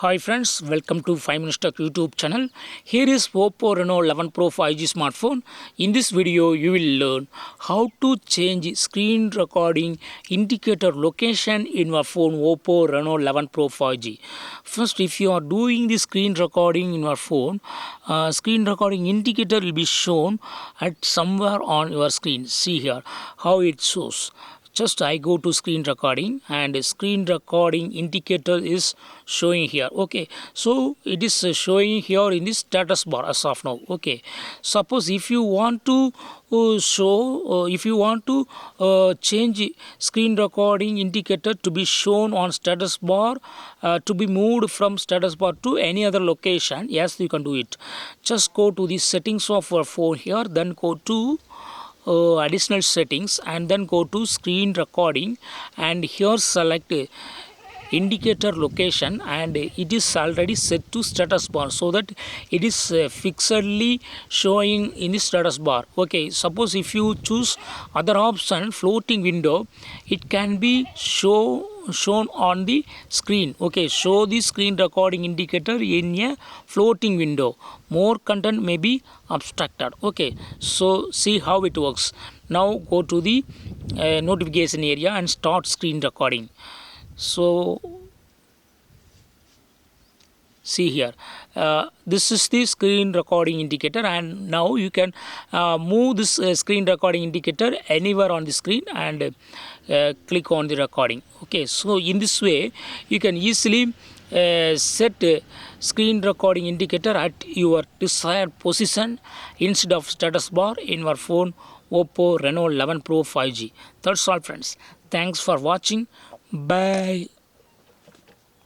Hi friends, welcome to 5 Minutes Tech YouTube channel. Here is Oppo Reno 11 Pro 5G smartphone. In this video, you will learn how to change screen recording indicator location in your phone Oppo Reno 11 Pro 5G. First, if you are doing the screen recording in your phone, screen recording indicator will be shown at somewhere on your screen. See here how it shows. Just I go to screen recording and screen recording indicator is showing here. Okay, so it is showing here in the status bar as of now. Okay, suppose if you want to change screen recording indicator to be shown on status bar, to be moved from status bar to any other location, yes, you can do it. Just go to the settings of your phone here, then go to additional settings and then go to screen recording, and here select indicator location, and it is already set to status bar so that it is fixedly showing in the status bar. Okay, suppose if you choose other option, floating window, it can be shown on the screen. Okay, show the screen recording indicator in a floating window. More content may be abstracted. Okay, so see how it works. Now go to the notification area and start screen recording. So see here, this is the screen recording indicator, and now you can move this screen recording indicator anywhere on the screen and click on the recording. Okay, so in this way you can easily set screen recording indicator at your desired position instead of status bar in your phone Oppo Reno 11 Pro 5G. That's all friends. Thanks for watching. Bye.